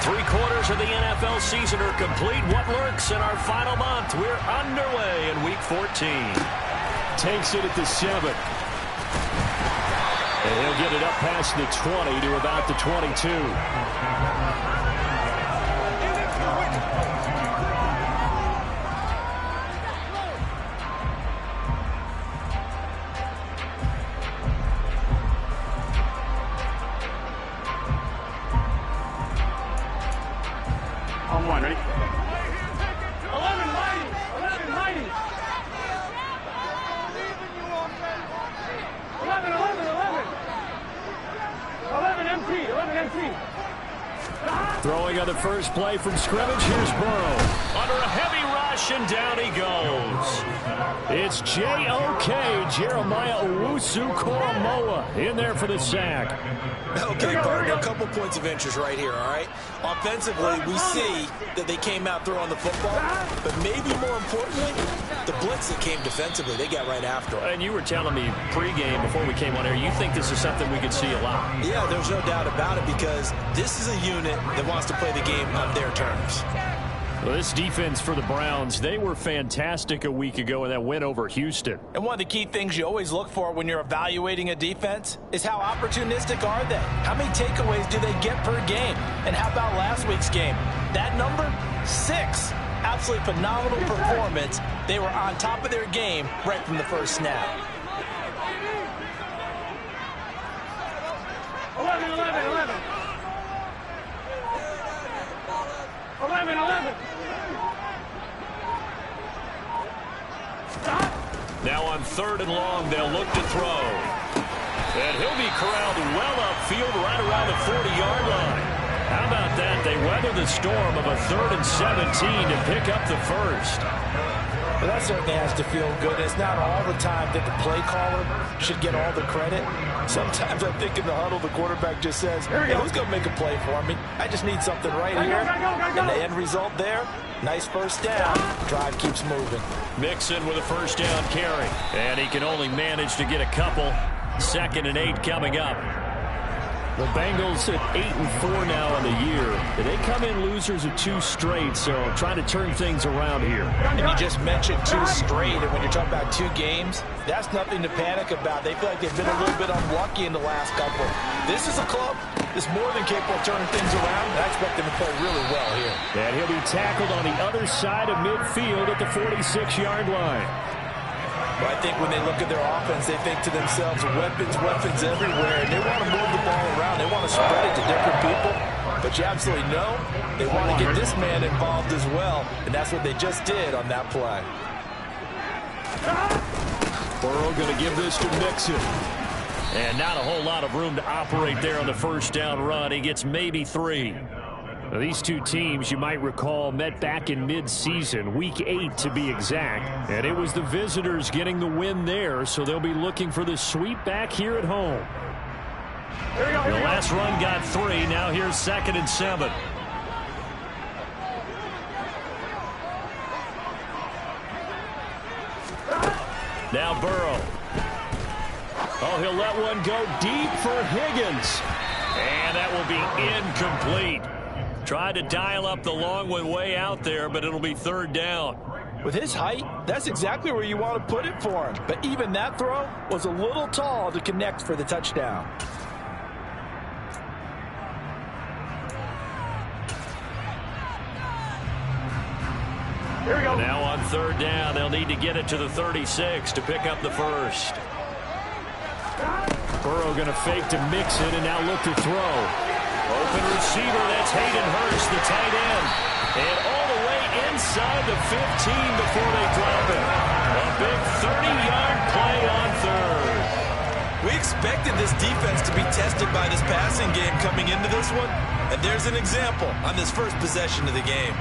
Three-quarters of the NFL season are complete. What lurks in our final month? We're underway in Week 14. Takes it at the 7. And he'll get it up past the 20 to about the 22. On one, ready? 11 mighty! 11 mighty! 11, 11, 11! 11 empty! 11 empty! Throwing on the first play from scrimmage. Here's Burrow. Under a heavy rush, and down he goes. It's J.O.K. Jeremiah Owusu-Koramoah in there for the sack. Okay, partner, a couple points of interest right here, all right? Offensively, we see that they came out throwing the football, but maybe more importantly, the blitz that came defensively, they got right after it. And you were telling me pregame before we came on air, you think this is something we could see a lot? Yeah, there's no doubt about it because this is a unit that wants to play the game on their terms. Well, this defense for the Browns, they were fantastic a week ago in that win over Houston. And one of the key things you always look for when you're evaluating a defense is how opportunistic are they? How many takeaways do they get per game? And how about last week's game? That number, 6. Absolutely phenomenal performance. They were on top of their game right from the first snap. 11, 11, 11! 11, 11! Now on 3rd and long, they'll look to throw. And he'll be corralled well upfield right around the 40-yard line. How about that? They weather the storm of a 3rd and 17 to pick up the first. Well, that certainly has to feel good. It's not all the time that the play caller should get all the credit. Sometimes I think in the huddle, the quarterback just says, hey, who's going to make a play for me? I just need something right here. And the end result there, nice first down. Drive keeps moving. Mixon with a first down carry. And he can only manage to get a couple. 2nd and 8 coming up. The Bengals at 8-4 now in the year. They come in losers of 2 straight, so trying to turn things around here. And you just mentioned 2 straight, and when you're talking about 2 games, that's nothing to panic about. They feel like they've been a little bit unlucky in the last couple. This is a club that's more than capable of turning things around, and I expect them to play really well here. And he'll be tackled on the other side of midfield at the 46-yard line. Well, I think when they look at their offense, they think to themselves, weapons, weapons everywhere, and they want to move the ball around. They want to spread it to different people, but you absolutely know they want to get this man involved as well, and that's what they just did on that play. Burrow going to give this to Mixon. And not a whole lot of room to operate there on the first down run. He gets maybe 3. Now, these 2 teams, you might recall, met back in mid-season, Week 8 to be exact. And it was the visitors getting the win there, so they'll be looking for the sweep back here at home. The last run got 3. Now here's 2nd and 7. Now Burrow. Oh, he'll let one go deep for Higgins. And that will be incomplete. Tried to dial up the long one way out there, but it'll be 3rd down. With his height, that's exactly where you want to put it for him. But even that throw was a little tall to connect for the touchdown. Here we go. Now on 3rd down, they'll need to get it to the 36 to pick up the first. Burrow going to fake to Mixon and now look to throw. Open receiver, that's Hayden Hurst, the tight end. And all the way inside the 15 before they drop it. A big 30-yard play on 3rd. We expected this defense to be tested by this passing game coming into this one, and there's an example on this first possession of the game.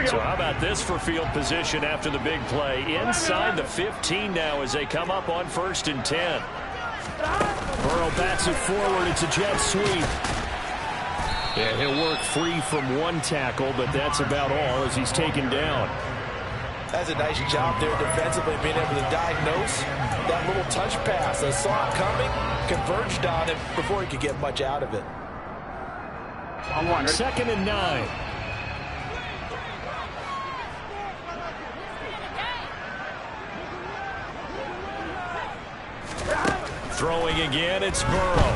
So how about this for field position after the big play? Inside the 15 now as they come up on 1st and 10. Burrow bats it forward. It's a jet sweep. Yeah, he'll work free from 1 tackle, but that's about all as he's taken down. That's a nice job there defensively, being able to diagnose that little touch pass. They saw it coming, converged on it before he could get much out of it. 2nd and 9. Throwing again, it's Burrow.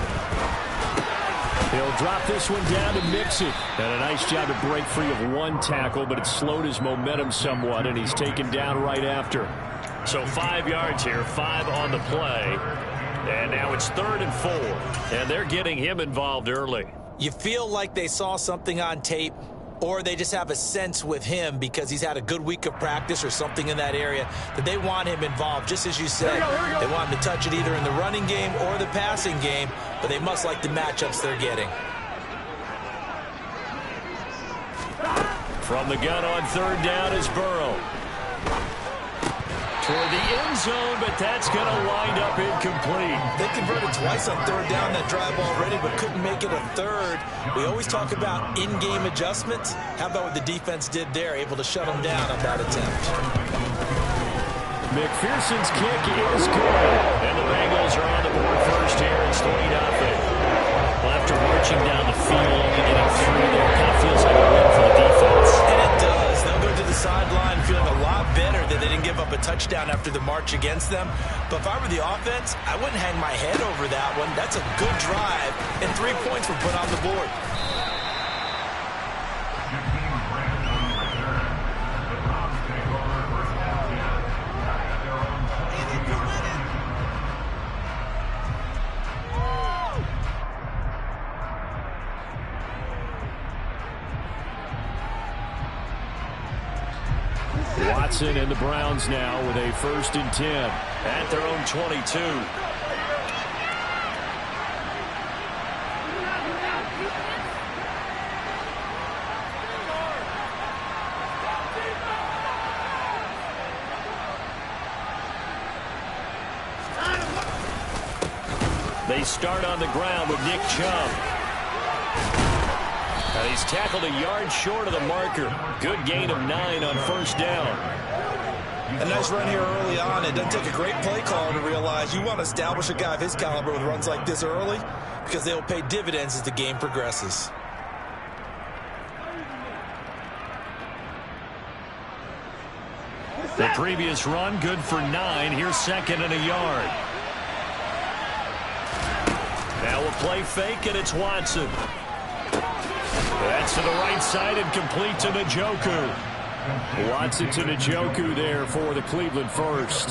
He'll drop this one down to Mixon. And a nice job to break free of one tackle, but it slowed his momentum somewhat, and he's taken down right after. So 5 yards here, 5 on the play. And now it's 3rd and 4. And they're getting him involved early. You feel like they saw something on tape, or they just have a sense with him because he's had a good week of practice or something in that area that they want him involved. Just as you said, they want him to touch it either in the running game or the passing game, but they must like the matchups they're getting. From the gun on 3rd down is Burrow. Toward the end zone, but that's going to wind up incomplete. They converted twice on 3rd down that drive already, but couldn't make it a 3rd. We always talk about in-game adjustments. How about what the defense did there, able to shut them down on that attempt. McPherson's kick is good. And the Bengals are on the board first here. It's 3-0. Well, after marching down the field, only getting 3 there, it kind of feels like a win for the defense. And it does. They'll go to the sideline feeling a lot better that they didn't give up a touchdown after the march against them. But if I were the offense, I wouldn't hang my head over that one. That's a good drive, and 3 points were put on the board. Watson and the Browns now with a 1st and 10 at their own 22. They start on the ground with Nick Chubb. And he's tackled a yard short of the marker. Good gain of 9 on 1st down. A nice run here early on. It doesn't take a great play caller to realize you want to establish a guy of his caliber with runs like this early because they will pay dividends as the game progresses. The previous run, good for 9. Here's 2nd and a yard. Now a play fake, and it's Watson. That's to the right side and complete to Njoku. Watson to Njoku there for the Cleveland first.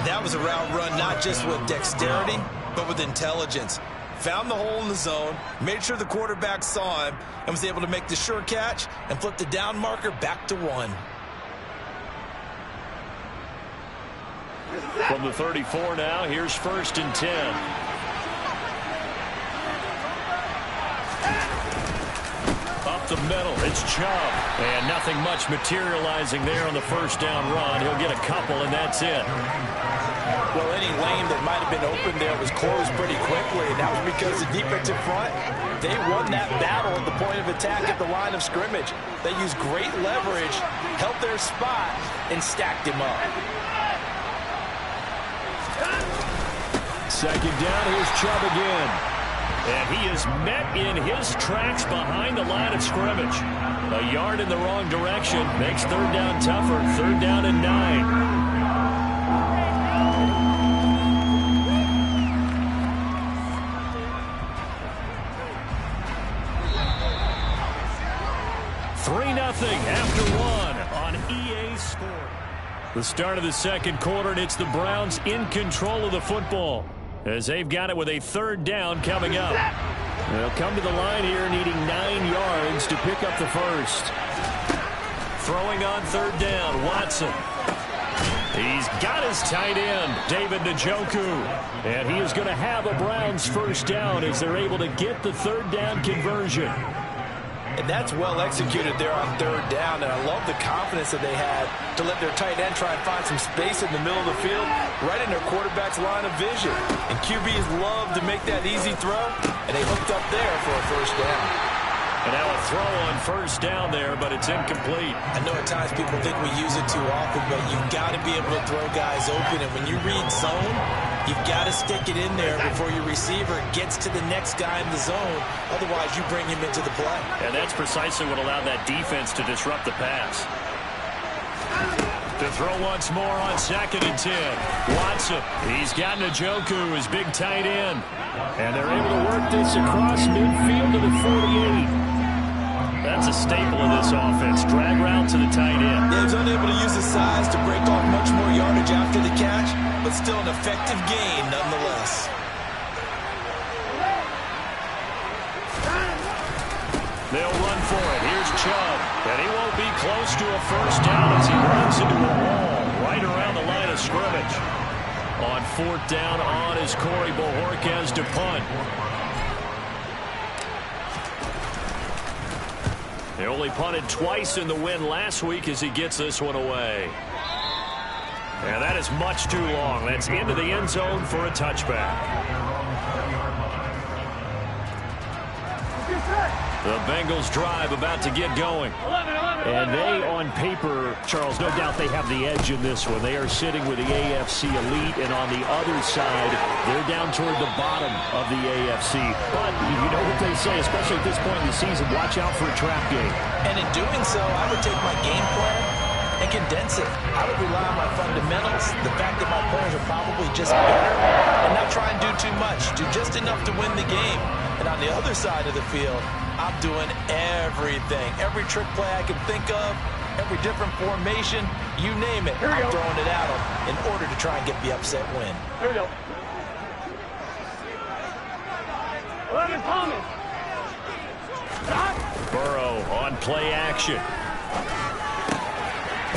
That was a route run not just with dexterity, but with intelligence. Found the hole in the zone, made sure the quarterback saw him, and was able to make the sure catch and flip the down marker back to 1. From the 34 now, here's 1st and 10. Up the middle, it's Chubb. And nothing much materializing there on the 1st down run. He'll get a couple, and that's it. Well, any lane that might have been open there was closed pretty quickly, and that was because the defensive front, they won that battle at the point of attack at the line of scrimmage. They used great leverage, held their spot, and stacked him up. 2nd down, here's Chubb again. And he is met in his tracks behind the line of scrimmage. A yard in the wrong direction makes 3rd down tougher. 3rd down and 9. After 1 on EA Sport. The start of the 2nd quarter, and it's the Browns in control of the football as they've got it with a 3rd down coming up. They'll come to the line here needing 9 yards to pick up the first. Throwing on 3rd down, Watson. He's got his tight end, David Njoku. And he is going to have a Browns 1st down as they're able to get the 3rd down conversion. And that's well executed there on 3rd down, and I love the confidence that they had to let their tight end try and find some space in the middle of the field, right in their quarterback's line of vision. And QBs love to make that easy throw, and they hooked up there for a 1st down. And now a throw on first down there, but it's incomplete. I know at times people think we use it too often, but you've got to be able to throw guys open. And when you read zone, you've got to stick it in there before your receiver gets to the next guy in the zone. Otherwise, you bring him into the play. And that's precisely what allowed that defense to disrupt the pass. To throw once more on 2nd and 10. Watson, he's got Njoku, his big tight end. And they're able to work this across midfield to the 48. That's a staple of this offense. Drag route to the tight end. Yeah, he's unable to use his size to break off much more yardage after the catch, but still an effective gain nonetheless. They'll run for it. Here's Chubb. And he won't be close to a first down as he runs into a wall right around the line of scrimmage. On 4th down on is Corey Bojorquez to punt. They only punted twice in the win last week as he gets this one away. And that is much too long. That's into the end zone for a touchback. The Bengals drive about to get going. And they, on paper, Charles, no doubt they have the edge in this one. They are sitting with the AFC elite, and on the other side, they're down toward the bottom of the AFC. But you know what they say, especially at this point in the season, watch out for a trap game. And in doing so, I would take my game plan and condense it. I would rely on my fundamentals, the fact that my players are probably just better, and not try and do too much. Do just enough to win the game. And on the other side of the field, I'm doing everything. Every trick play I can think of, every different formation, you name it, I'm throwing it at them in order to try and get the upset win. Here we go. 11 Thomas. Burrow on play action.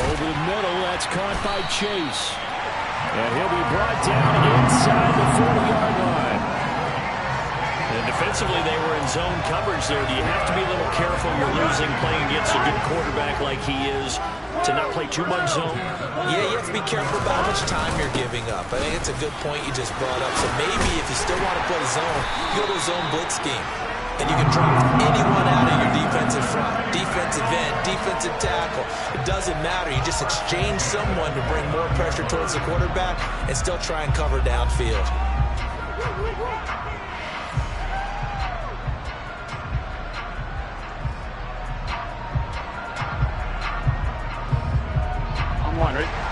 Over the middle, that's caught by Chase. And he'll be brought down inside the 40-yard line. And defensively, they were in zone coverage there. Do you have to be a little careful? You're losing playing against a good quarterback like he is to not play too much zone? Yeah, you have to be careful about how much time you're giving up. I think it's a good point you just brought up. So maybe if you still want to play zone, you go to a zone blitz scheme. And you can drop anyone out of your defensive front, defensive end, defensive tackle. It doesn't matter. You just exchange someone to bring more pressure towards the quarterback and still try and cover downfield.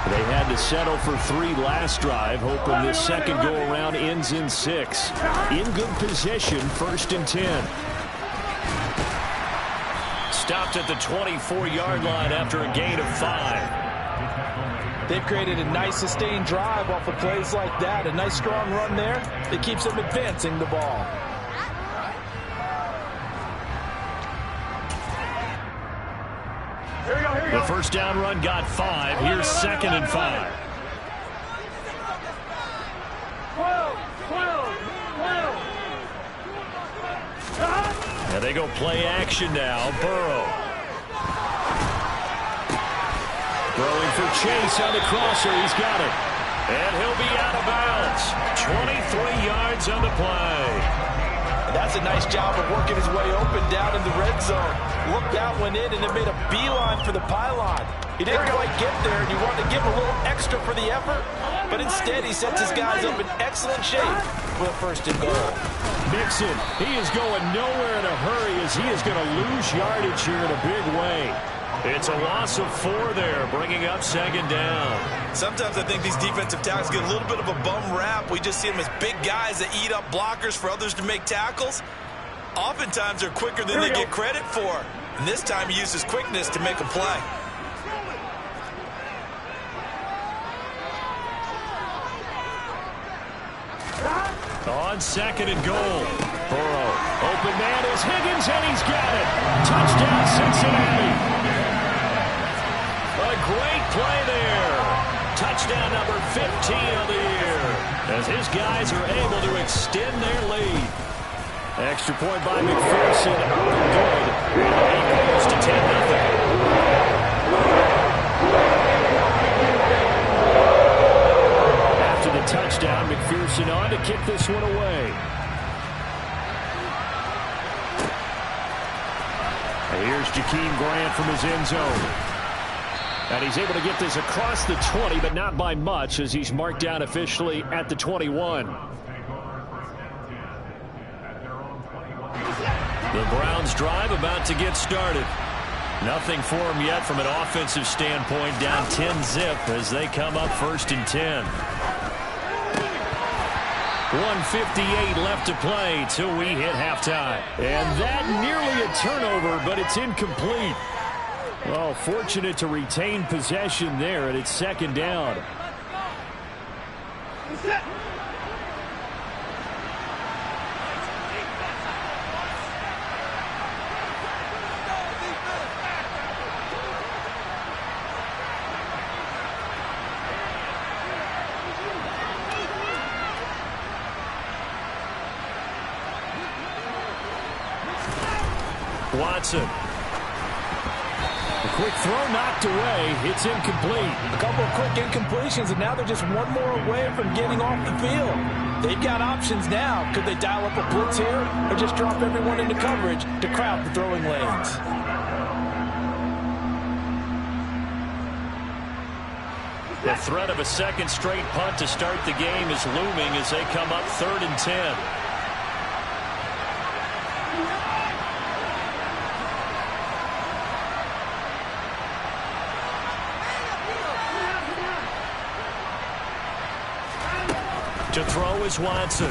They had to settle for 3 last drive, hoping this second go-around ends in 6. In good position, 1st and 10. Stopped at the 24-yard line after a gain of 5. They've created a nice sustained drive off of plays like that. A nice strong run there that keeps them advancing the ball. The first down run got 5. Here's 2nd and 5. 12. And they go play action now. Burrow. Throwing for Chase on the crosser. He's got it. And he'll be out of bounds. 23 yards on the play. And that's a nice job of working his way open down in the red zone. Looked out, went in, and then made a beeline for the pylon. He didn't quite get there, and you want to give him a little extra for the effort, but instead he sets his guys up in excellent shape for a 1st and goal. Mixon, he is going nowhere in a hurry as he is going to lose yardage here in a big way. It's a loss of 4 there, bringing up 2nd down. Sometimes I think these defensive tackles get a little bit of a bum rap. We just see them as big guys that eat up blockers for others to make tackles. Oftentimes they're quicker than they get credit for. And this time he uses quickness to make a play. On 2nd and goal. Burrow. Open man is Higgins, and he's got it. Touchdown, Cincinnati. A great play there. Touchdown number 15 of the year. As his guys are able to extend their lead. Extra point by McPherson. Up and good. He goes to 10-0. After the touchdown, McPherson on to kick this one away. Here's Jakeem Grant from his end zone. And he's able to get this across the 20, but not by much, as he's marked down officially at the 21. The Browns drive about to get started. Nothing for them yet from an offensive standpoint. Down 10-zip as they come up 1st and 10. 1:58 left to play till we hit halftime. And that nearly a turnover, but it's incomplete. Well, fortunate to retain possession there, and it's 2nd down. Watson. A quick throw knocked away. It's incomplete. A couple of quick incompletions, and now they're just one more away from getting off the field. They've got options now. Could they dial up a blitz here or just drop everyone into coverage to crowd the throwing lanes? The threat of a second straight punt to start the game is looming as they come up 3rd and 10. To throw is Watson.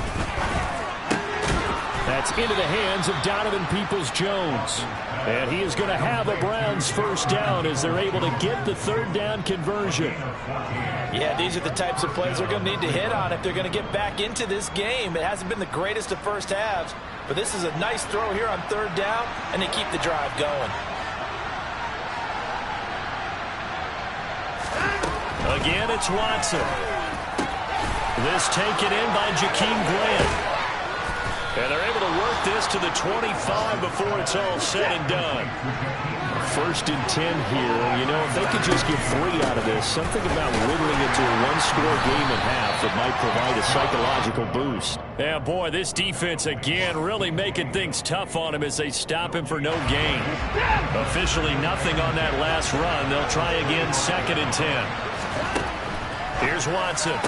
That's into the hands of Donovan Peoples-Jones. And he is going to have a Browns 1st down as they're able to get the 3rd down conversion. Yeah, these are the types of plays they're going to need to hit on if they're going to get back into this game. It hasn't been the greatest of first halves, but this is a nice throw here on 3rd down, and they keep the drive going. Again, it's Watson. This taken in by Jakeem Grant. And they're able to work this to the 25 before it's all said and done. 1st and 10 here. You know, if they could just get 3 out of this, something about whittling it to a one-score game and a half that might provide a psychological boost. Yeah, boy, this defense again really making things tough on him as they stop him for no gain. Officially nothing on that last run. They'll try again 2nd and 10. Here's Watson.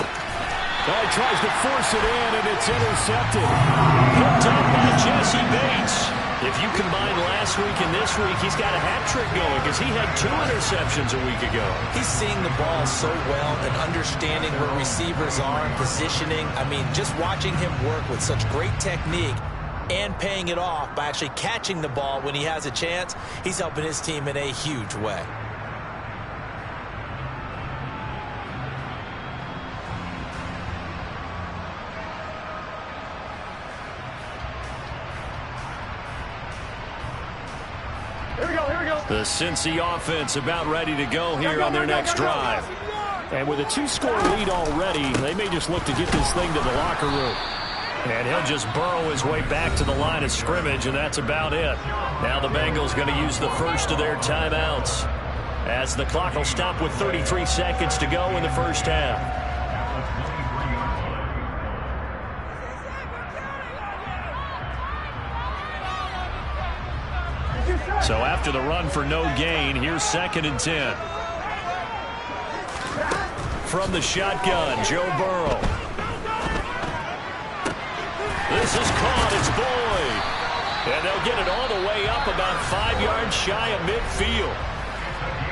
Oh, he tries to force it in, and it's intercepted. Picked up by Jesse Bates. If you combine last week and this week, he's got a hat trick going because he had 2 interceptions a week ago. He's seeing the ball so well and understanding where receivers are and positioning. I mean, just watching him work with such great technique and paying it off by actually catching the ball when he has a chance, he's helping his team in a huge way. The Cincy offense about ready to go here on their next drive. And with a 2-score lead already, they may just look to get this thing to the locker room. And he'll just burrow his way back to the line of scrimmage, and that's about it. Now the Bengals going to use the first of their timeouts, as the clock will stop with 33 seconds to go in the first half. So after the run for no gain, here's 2nd and 10. From the shotgun, Joe Burrow. This is caught. It's Boyd. And they'll get it all the way up about 5 yards shy of midfield.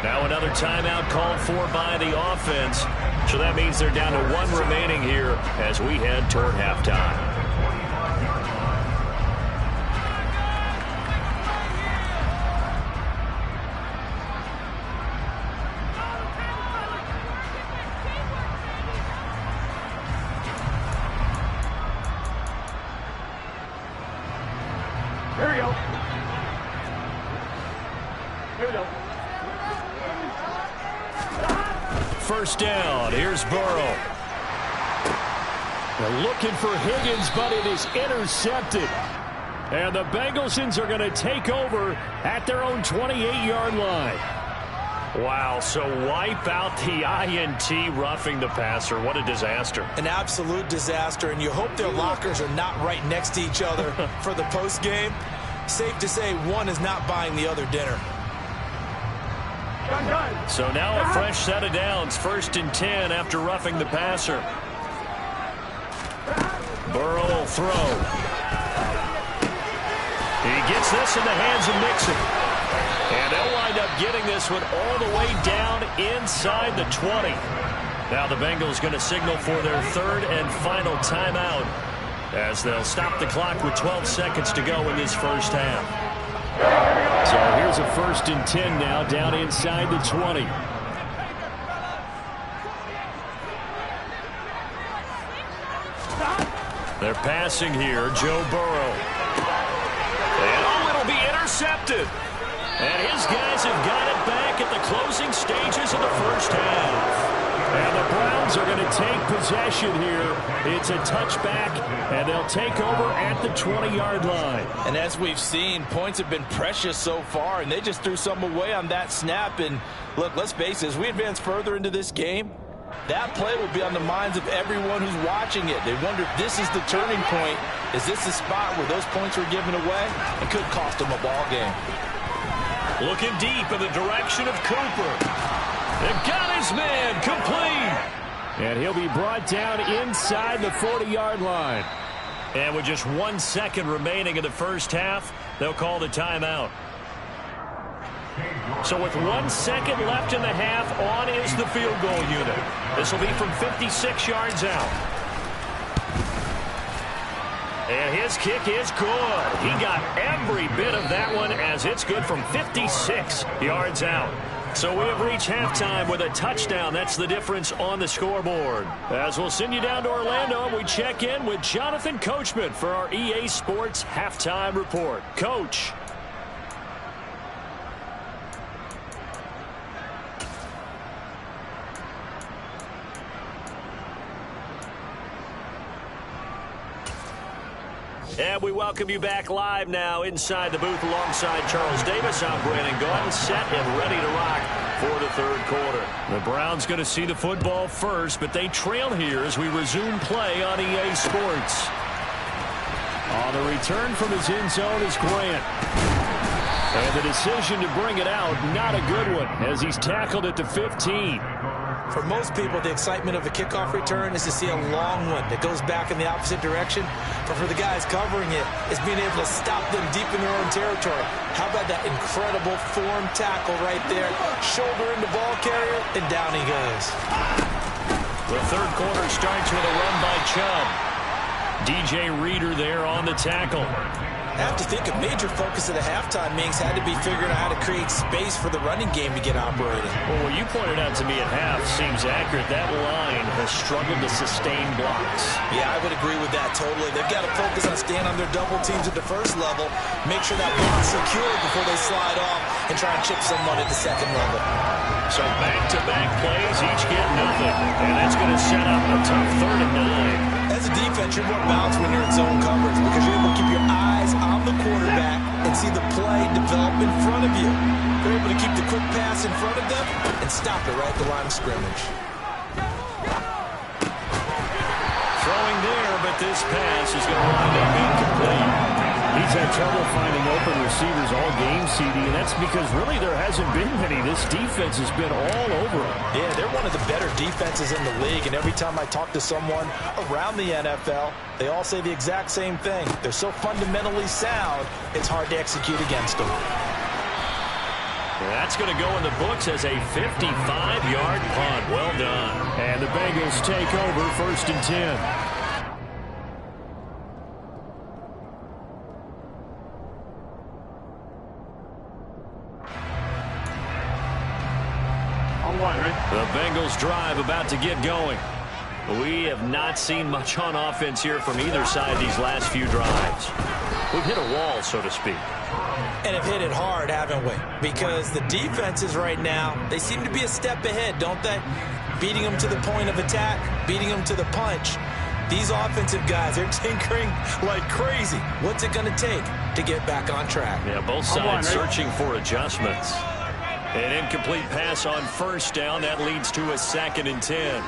Now another timeout called for by the offense. So that means they're down to 1 remaining here as we head toward halftime. Here we go. Here we go. First down. Here's Burrow. They're looking for Higgins, but it is intercepted. And the Bengals are going to take over at their own 28-yard line. Wow, so wipe out the INT, roughing the passer. What a disaster. An absolute disaster, and you hope their lockers are not right next to each other for the postgame. safe to say one is not buying the other dinner. So now a fresh set of downs, 1st and 10 after roughing the passer. Burrow will throw. He gets this in the hands of Mixon. And they'll wind up getting this one all the way down inside the 20. Now the Bengals going to signal for their 3rd and final timeout as they'll stop the clock with 12 seconds to go in this first half. So here's a 1st and 10 now down inside the 20. They're passing here, Joe Burrow. And it'll be intercepted. And his guys have got it back at the closing stages of the first half. And the Browns are going to take possession here. It's a touchback, and they'll take over at the 20-yard line. And as we've seen, points have been precious so far, and they just threw some away on that snap. And look, let's face it, as we advance further into this game, that play will be on the minds of everyone who's watching it. They wonder if this is the turning point. Is this the spot where those points were given away? It could cost them a ball game. Looking deep in the direction of Cooper. They've got his man complete. And he'll be brought down inside the 40-yard line. And with just 1 second remaining in the first half, they'll call the timeout. So with 1 second left in the half, on is the field goal unit. This will be from 56 yards out. And his kick is good. He got every bit of that one as it's good from 56 yards out. So we have reached halftime with a touchdown. That's the difference on the scoreboard. As we'll send you down to Orlando, we check in with Jonathan Coachman for our EA Sports Halftime Report. Coach. And we welcome you back live now inside the booth alongside Charles Davis. I'm Brandon Gaudin, set and ready to rock for the third quarter. The Browns going to see the football first, but they trail here as we resume play on EA Sports. On the return from his end zone is Grant. And the decision to bring it out, not a good one, as he's tackled at the 15. For most people, the excitement of a kickoff return is to see a long one that goes back in the opposite direction. But for the guys covering it, it's being able to stop them deep in their own territory. How about that incredible form tackle right there? Shoulder into ball carrier, and down he goes. The third quarter starts with a run by Chubb. DJ Reader there on the tackle. I have to think a major focus of the halftime meetings had to be figuring out how to create space for the running game to get operating. Well, what you pointed out to me at half seems accurate. That line has struggled to sustain blocks. Yeah, I would agree with that totally. They've got to focus on staying on their double teams at the first level, make sure that block's secured before they slide off and try and chip someone at the second level. So back-to-back plays, each get nothing. And that's going to set up a tough 3rd and 9. As a defense, you're more balanced when you're in zone coverage because you're able to keep your eyes on the quarterback and see the play develop in front of you. They're able to keep the quick pass in front of them and stop it right at the line of scrimmage. Throwing there, but this pass is going to wind up incomplete. He's had trouble finding open receivers all game, CD, and that's because really there hasn't been many. This defense has been all over him. Yeah, they're one of the better defenses in the league, and every time I talk to someone around the NFL, they all say the exact same thing. They're so fundamentally sound, it's hard to execute against them. That's going to go in the books as a 55-yard punt. Well done. And the Bengals take over 1st and 10. The Bengals drive about to get going. We have not seen much on offense here from either side these last few drives. We've hit a wall, so to speak. And have hit it hard, haven't we? Because the defenses right now, they seem to be a step ahead, don't they? Beating them to the point of attack, beating them to the punch. These offensive guys are tinkering like crazy. What's it going to take to get back on track? Yeah, both sides searching for adjustments. An incomplete pass on 1st down. That leads to a 2nd and 10.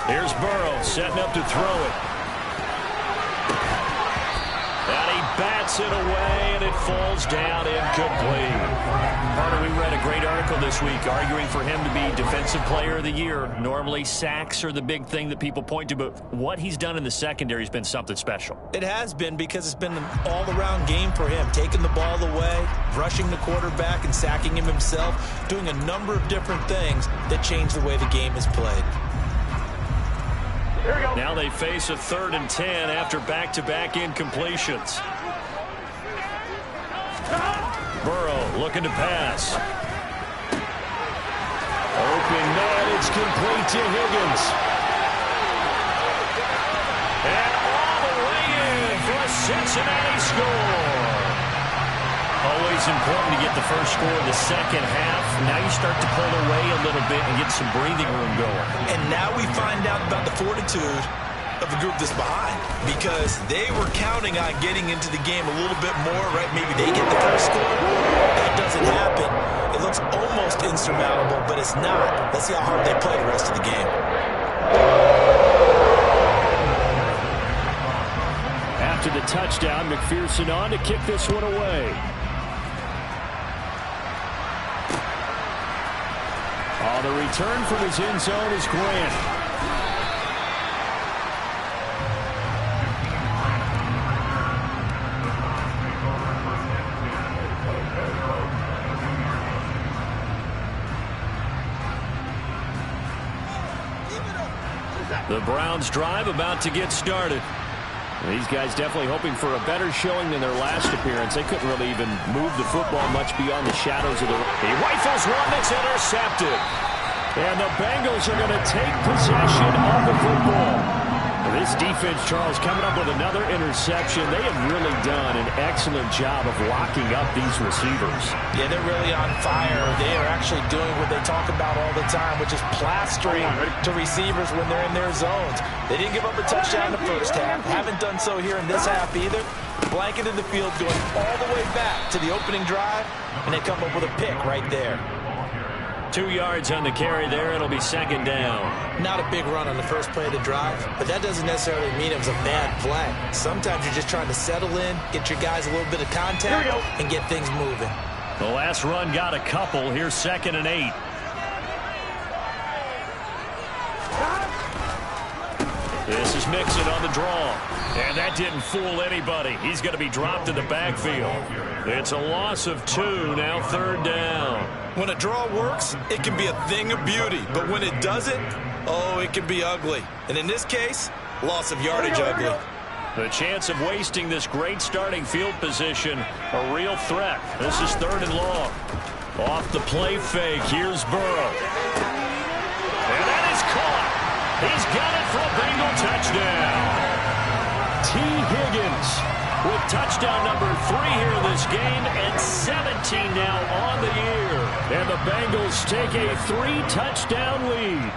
Here's Burrow setting up to throw it. And he Gets it away, and it falls down incomplete. Carter, we read a great article this week arguing for him to be Defensive Player of the Year. Normally, sacks are the big thing that people point to, but what he's done in the secondary has been something special. It has been, because it's been an all-around game for him, taking the ball away, rushing the quarterback and sacking him himself, doing a number of different things that change the way the game is played. Here we go. Now they face a 3rd and 10 after back-to-back incompletions. Burrow looking to pass. Open man, it's complete to Higgins. And all the way in for a Cincinnati score. Always important to get the first score of the second half. Now you start to pull away a little bit and get some breathing room going. And now we find out about the fortitude of the group that's behind, because they were counting on getting into the game a little bit more, right? Maybe they get the first score. That doesn't happen. It looks almost insurmountable, but it's not. Let's see how hard they play the rest of the game. After the touchdown, McPherson on to kick this one away. On the return from his end zone is Grant. The Browns drive about to get started. These guys definitely hoping for a better showing than their last appearance. They couldn't really even move the football much beyond the shadows of the... He rifles one that's intercepted. And the Bengals are going to take possession of the football. This defense, Charles, coming up with another interception. They have really done an excellent job of locking up these receivers. Yeah, they're really on fire. They are actually doing what they talk about all the time, which is plastering to receivers when they're in their zones. They didn't give up a touchdown in the first half. Haven't done so here in this half either. Blanketed the field, going all the way back to the opening drive, and they come up with a pick right there. 2 yards on the carry there. It'll be 2nd down. Not a big run on the first play of the drive, but that doesn't necessarily mean it was a bad play. Sometimes you're just trying to settle in, get your guys a little bit of contact, and get things moving. The last run got a couple. Here's 2nd and 8. This is Mixon on the draw. And that didn't fool anybody. He's going to be dropped in the backfield. It's a loss of 2, now 3rd down. When a draw works, it can be a thing of beauty. But when it doesn't, oh, it can be ugly. And in this case, loss of yardage ugly. The chance of wasting this great starting field position, a real threat. This is 3rd and long. Off the play fake, here's Burrow. And that is caught. He's got it for a Bengal touchdown. T. Higgins with touchdown number 3 here in this game, and 17 now on the year. And the Bengals take a 3-touchdown lead.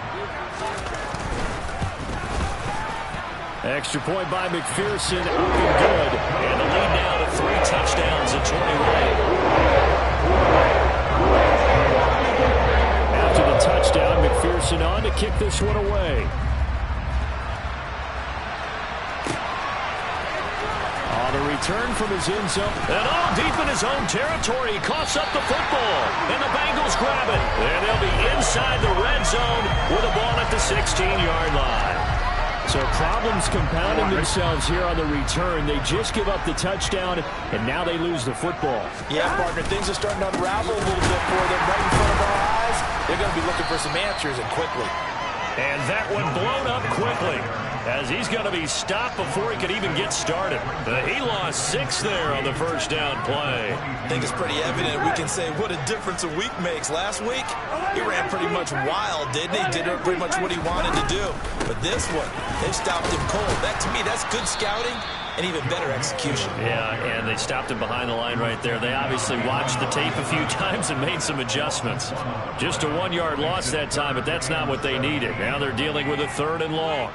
Extra point by McPherson, up and good. And the lead now to 3 touchdowns at 21. After the touchdown, McPherson on to kick this one away. On the return from his end zone. And all deep in his own territory, he coughs up the football. And the Bengals grab it. And they'll be inside the red zone with a ball at the 16-yard line. So problems compounding themselves here on the return. They just give up the touchdown, and now they lose the football. Yeah, partner, things are starting to unravel a little bit for them right in front of our eyes. They're going to be looking for some answers, and quickly. And that one blown up quickly, as he's going to be stopped before he could even get started. He lost 6 there on the first down play. I think it's pretty evident. We can say what a difference a week makes. Last week, he ran pretty much wild, didn't he? Did pretty much what he wanted to do. But this one, they stopped him cold. That, to me, that's good scouting and even better execution. Yeah, and they stopped him behind the line right there. They obviously watched the tape a few times and made some adjustments. Just a 1-yard loss that time, but that's not what they needed. Now they're dealing with a 3rd and long.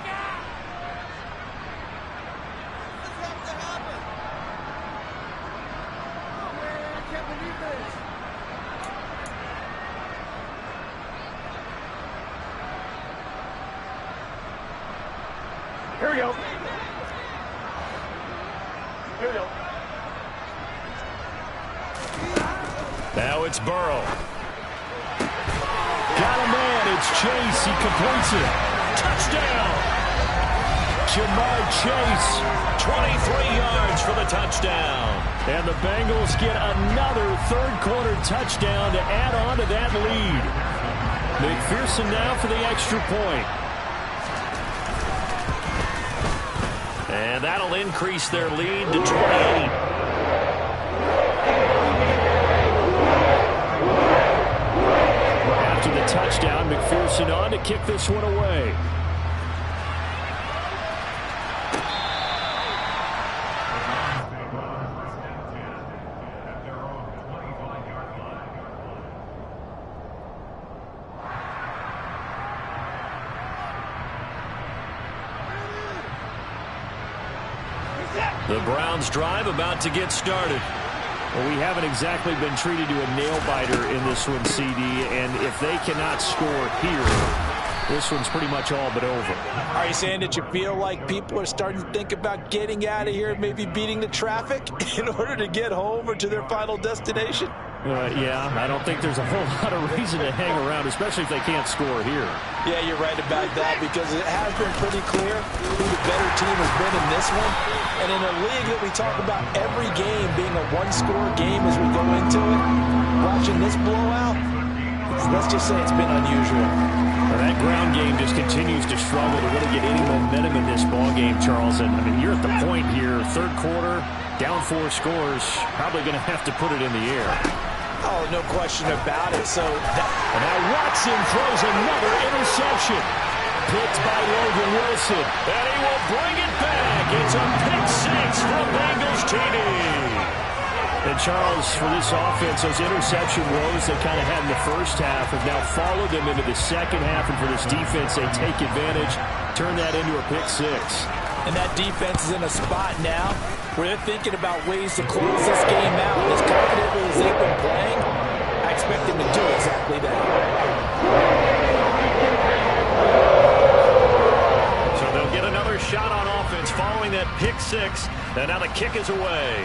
Here we go. Here we go. Now it's Burrow. Got a man. It's Chase. He completes it. Touchdown. Jamar Chase. 23 yards for the touchdown. And the Bengals get another third-quarter touchdown to add on to that lead. McPherson now for the extra point. And that'll increase their lead to 28. After the touchdown, McPherson on to kick this one away. The Browns drive about to get started. Well, we haven't exactly been treated to a nail-biter in this one, CD, and if they cannot score here, this one's pretty much all but over. Are you saying that you feel like people are starting to think about getting out of here, maybe beating the traffic in order to get home or to their final destination? Yeah, I don't think there's a whole lot of reason to hang around, especially if they can't score here. Yeah, you're right about that, because it has been pretty clear who the better team has been in this one. And in a league that we talk about every game being a one-score game as we go into it, watching this blowout, let's just say it's been unusual. Well, that ground game just continues to struggle to really get any momentum in this ball game, Charles. And I mean, you're at the point here, third quarter, down 4 scores, probably going to have to put it in the air. Oh, no question about it. And now Watson throws another interception. Picked by Logan Wilson. And he will bring it back. It's a pick 6 from Bengals TD. And Charles, for this offense, those interception woes they kind of had in the first half have now followed them into the second half. And for this defense, they take advantage, turn that into a pick 6. And that defense is in a spot now where they're thinking about ways to close this game out. As confidently as they've been playing, I expect them to do exactly that. So they'll get another shot on offense following that pick 6. And now the kick is away.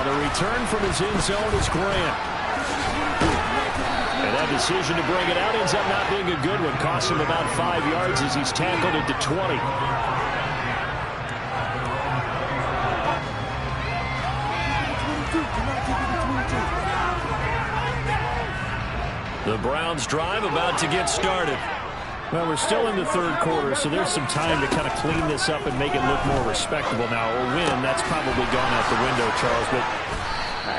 The return from his end zone is Grant. And that decision to bring it out ends up not being a good one. Costs him about 5 yards as he's tackled into 20. The Browns drive about to get started. Well, we're still in the third quarter, so there's some time to kind of clean this up and make it look more respectable now. A win, that's probably gone out the window, Charles, but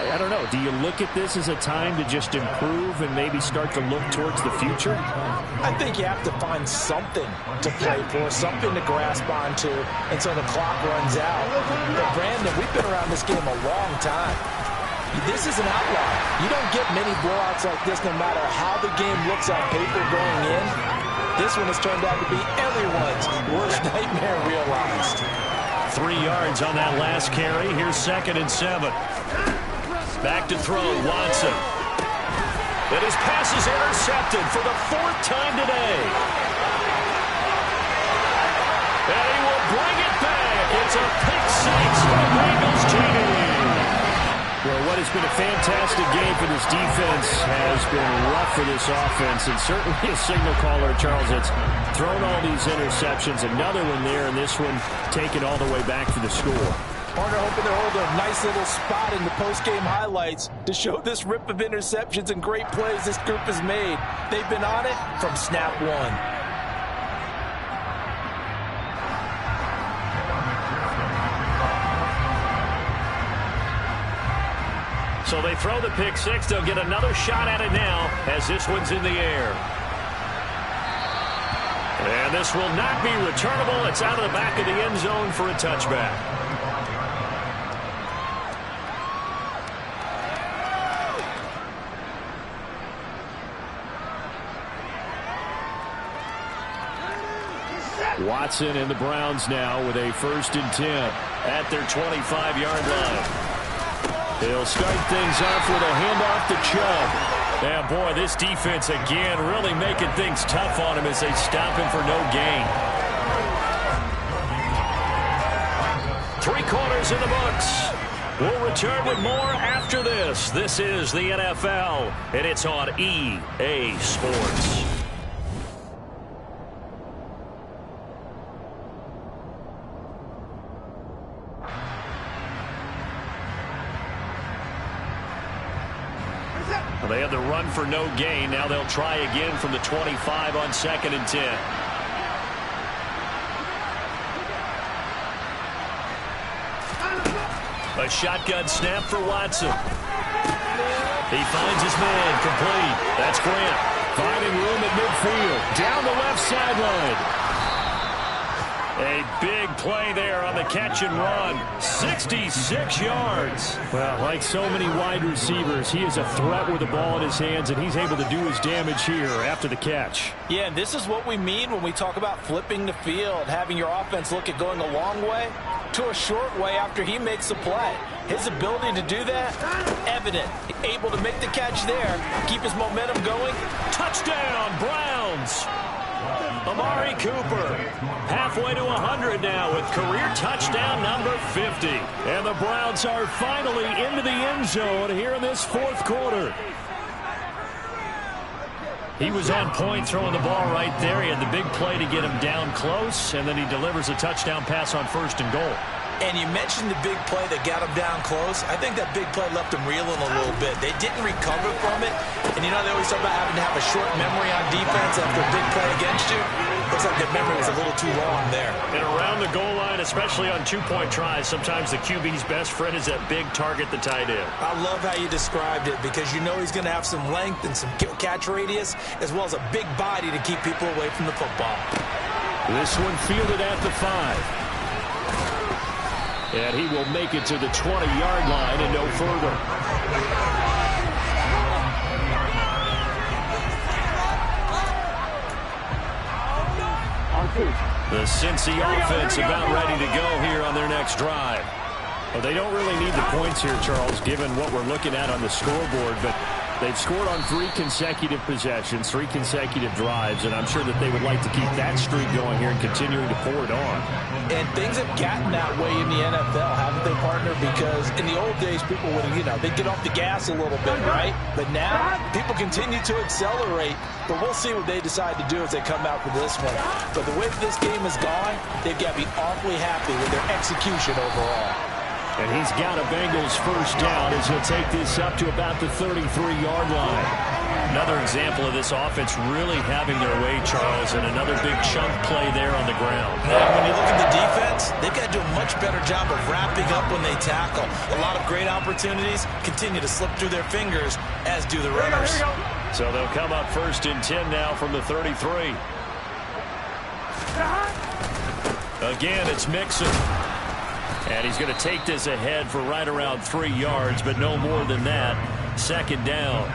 I don't know. Do you look at this as a time to just improve and maybe start to look towards the future? I think you have to find something to play for, something to grasp onto until the clock runs out. But, Brandon, we've been around this game a long time. This is an outlier. You don't get many blowouts like this no matter how the game looks on paper going in. This one has turned out to be everyone's worst nightmare realized. 3 yards on that last carry. Here's 2nd and 7. Back to throw, Watson. And his pass is intercepted for the 4th time today. And he will bring it back. It's a pick 6 for Bengals TD. Well, what has been a fantastic game for this defense has been rough for this offense, and certainly a signal caller, Charles, that's thrown all these interceptions. Another one there, and this one taken all the way back for the score. Partner hoping to hold a nice little spot in the post-game highlights to show this rip of interceptions and great plays this group has made. They've been on it from snap one. So they throw the pick 6. They'll get another shot at it now as this one's in the air. And this will not be returnable. It's out of the back of the end zone for a touchback. Watson and the Browns now with a 1st and 10 at their 25-yard line. They'll start things off with a handoff to Chubb. Yeah, boy, this defense again really making things tough on him as they stop him for no gain. 3 quarters in the books. We'll return with more after this. This is the NFL, and it's on EA Sports. Well, they had the run for no gain. Now they'll try again from the 25 on 2nd and 10. A shotgun snap for Watson. He finds his man complete. That's Grant. Finding room at midfield. Down the left sideline. A big play there on the catch and run. 66 yards. Well, like so many wide receivers, he is a threat with the ball in his hands, and he's able to do his damage here after the catch. Yeah, and this is what we mean when we talk about flipping the field, having your offense look at going a long way to a short way after he makes a play. His ability to do that, evident. Able to make the catch there, keep his momentum going. Touchdown, Browns. Amari Cooper halfway to 100 now with career touchdown number 50. And the Browns are finally into the end zone here in this fourth quarter. He was on point throwing the ball right there. He had the big play to get him down close, and then he delivers a touchdown pass on 1st and goal. And you mentioned the big play that got him down close. I think that big play left him reeling a little bit. They didn't recover from it. And, you know, they always talk about having to have a short memory on defense after a big play against you. Looks like that memory was a little too long there. And around the goal line, especially on two-point tries, sometimes the QB's best friend is that big target, the tight end. I love how you described it because you know he's going to have some length and some catch radius as well as a big body to keep people away from the football. This one fielded at the 5. And he will make it to the 20-yard line and no further. The Cincy offense about ready to go here on their next drive. Well, they don't really need the points here, Charles, given what we're looking at on the scoreboard, but they've scored on 3 consecutive possessions, 3 consecutive drives, and I'm sure that they would like to keep that streak going here and continuing to pour it on. And things have gotten that way in the NFL, haven't they, partner? Because in the old days, people would, they'd get off the gas a little bit, right? But now, people continue to accelerate, but we'll see what they decide to do as they come out for this one. But the way this game has gone, they've got to be awfully happy with their execution overall. And he's got a Bengals first down as he'll take this up to about the 33-yard line. Another example of this offense really having their way, Charles, and another big chunk play there on the ground. And when you look at the defense, they've got to do a much better job of wrapping up when they tackle. A lot of great opportunities continue to slip through their fingers, as do the runners. So they'll come up 1st and 10 now from the 33. Again, it's Mixon. And he's going to take this ahead for right around 3 yards, but no more than that. 2nd down.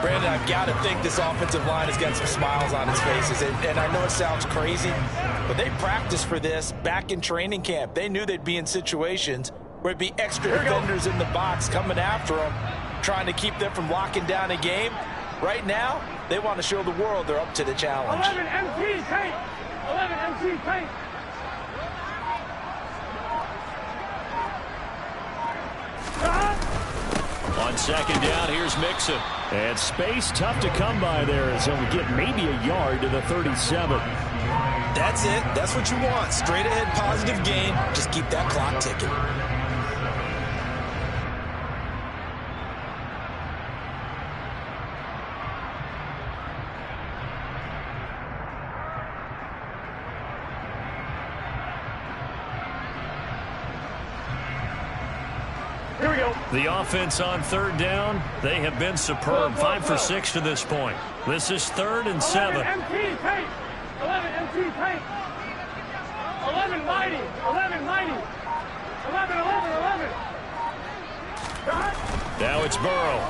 Brandon, I've got to think this offensive line has got some smiles on its faces. And I know it sounds crazy, but they practiced for this back in training camp. They knew they'd be in situations where it'd be extra defenders in the box coming after them, trying to keep them from locking down a game. Right now, they want to show the world they're up to the challenge. 11 MT paint. 11 MT paint. On 2nd down, here's Mixon. And space tough to come by there as he'll get maybe a yard to the 37. That's it. That's what you want. Straight ahead positive gain. Just keep that clock ticking. The offense on 3rd down, they have been superb. 5 for 6 to this point. This is 3rd and 7. 11 MT paint. 11 MT paint. 11 mighty. 11 mighty. 11, 11, 11. Now it's Burrow.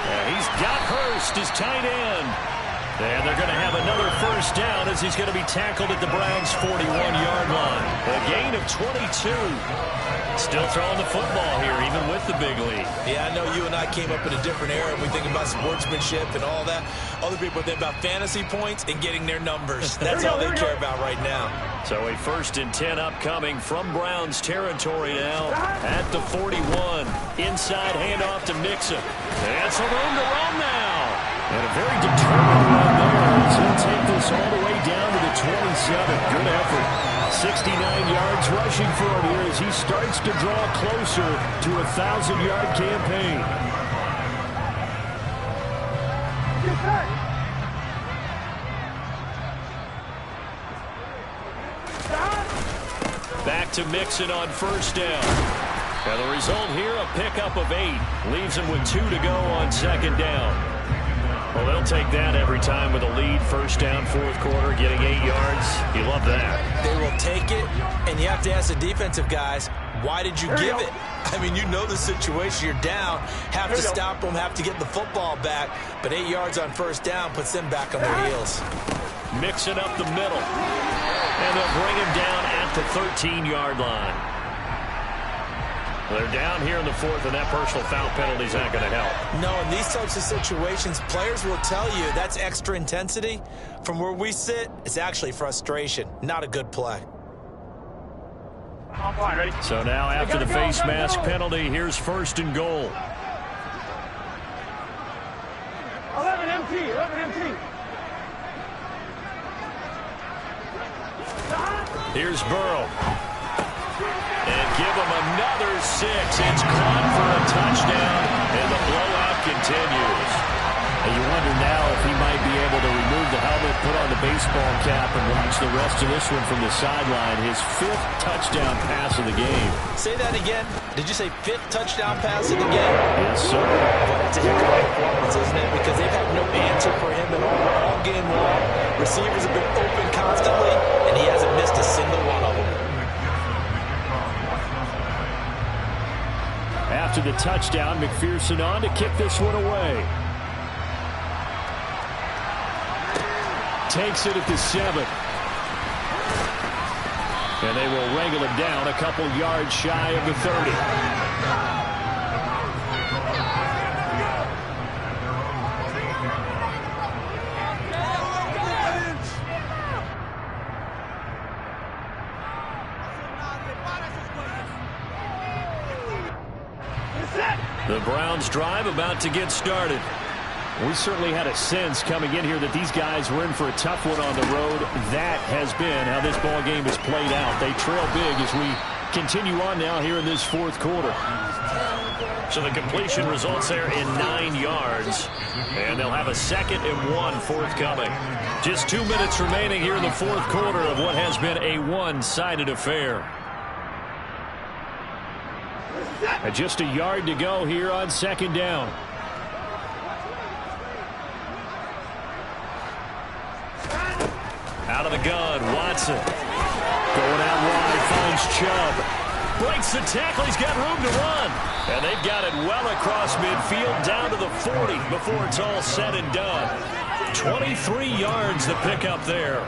And he's got Hurst, his tight end. And they're going to have another first down as he's going to be tackled at the Browns' 41-yard line. A gain of 22. Still throwing the football here, even with the big lead. Yeah, I know you and I came up in a different era, and we think about sportsmanship and all that. Other people think about fantasy points and getting their numbers. That's all they care about right now. So a 1st and 10 upcoming from Browns territory now at the 41. Inside handoff to Mixon. And some room to run now. And a very determined run there as he'll take this all the way down to the 27. Good effort. 69 yards rushing for him here as he starts to draw closer to a 1,000-yard campaign. Back to Mixon on first down. And the result here, a pickup of 8. Leaves him with 2 to go on second down. Well, they'll take that every time with a lead. First down, fourth quarter, getting 8 yards. You love that. They will take it, and you have to ask the defensive guys, why did you give it? I mean, you know the situation. You're down, have to stop them, have to get the football back. But 8 yards on first down puts them back on their heels. Mixing up the middle. And they'll bring him down at the 13-yard line. They're down here in the fourth, and that personal foul penalty is not going to help. No, in these types of situations, players will tell you that's extra intensity. From where we sit, it's actually frustration. Not a good play. So now after the face mask penalty, here's 1st and goal. 11 MT, 11 MT. Here's Burrow. And give him another 6. It's caught for a touchdown, and the blowout continues. And you wonder now if he might be able to remove the helmet, put on the baseball cap, and watch the rest of this one from the sideline. His 5th touchdown pass of the game. Say that again. Did you say 5th touchdown pass of the game? Yes, sir. Well, that's a heck of a performance, isn't it? Because they've had no answer for him at all game long. Receivers have been open constantly, and he hasn't missed a single one of them. After the touchdown, McPherson on to kick this one away. Takes it at the 7. And they will wrangle him down a couple yards shy of the 30. The Browns drive about to get started. We certainly had a sense coming in here that these guys were in for a tough one on the road. That has been how this ball game has played out. They trail big as we continue on now here in this fourth quarter. So the completion results there in 9 yards. And they'll have a 2nd and 1 forthcoming. Just 2 minutes remaining here in the fourth quarter of what has been a one-sided affair. And just a yard to go here on second down. Out of the gun, Watson. Going out wide, finds Chubb. Breaks the tackle, he's got room to run. And they've got it well across midfield, down to the 40 before it's all said and done. 23 yards the pickup there.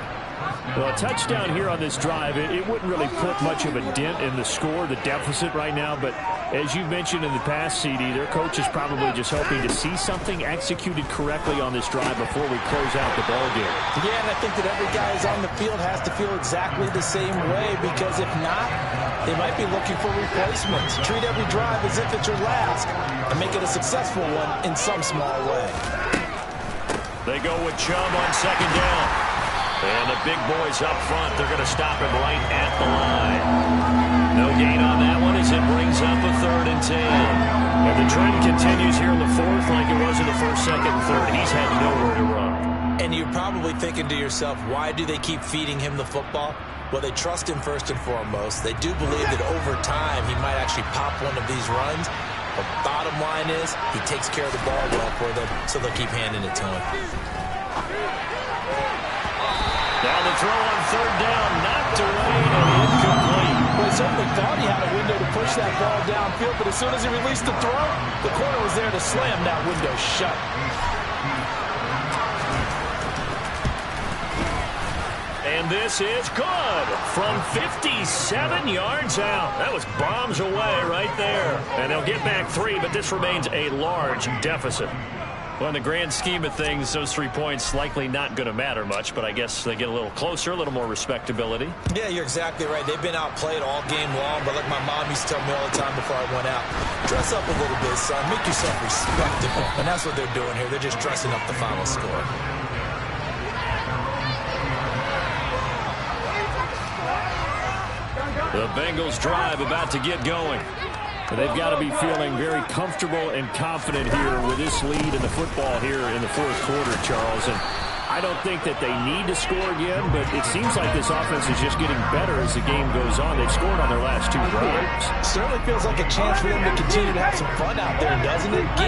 Well, a touchdown here on this drive, it wouldn't really put much of a dent in the score, the deficit right now. But as you mentioned in the past, CD, their coach is probably just hoping to see something executed correctly on this drive before we close out the ball game. Yeah, and I think that every guy who's on the field has to feel exactly the same way, because if not, they might be looking for replacements. Treat every drive as if it's your last and make it a successful one in some small way. They go with Chubb on second down. And the big boys up front, they're going to stop him right at the line. No gain on that one as it brings up a 3rd and 10. And the trend continues here in the fourth like it was in the first, second, and third. He's had nowhere to run. And you're probably thinking to yourself, why do they keep feeding him the football? Well, they trust him first and foremost. They do believe that over time he might actually pop one of these runs. But bottom line is he takes care of the ball well for them, so they'll keep handing it to him. Now the throw on third down, knocked away and incomplete. Well, he certainly thought he had a window to push that ball downfield, but as soon as he released the throw, the corner was there to slam that window shut. And this is good from 57 yards out. That was bombs away right there. And they'll get back 3, but this remains a large deficit. Well, in the grand scheme of things, those 3 points likely not going to matter much, but I guess they get a little closer, a little more respectability. Yeah, you're exactly right. They've been outplayed all game long, but like my mom used to tell me all the time before I went out, dress up a little bit, son. Make yourself respectable. And that's what they're doing here. They're just dressing up the final score. The Bengals drive about to get going. They've got to be feeling very comfortable and confident here with this lead in the football here in the fourth quarter, Charles. And I don't think that they need to score again, but it seems like this offense is just getting better as the game goes on. They've scored on their last 2 drives. Certainly feels like a chance for them to continue to have some fun out there, doesn't it? Game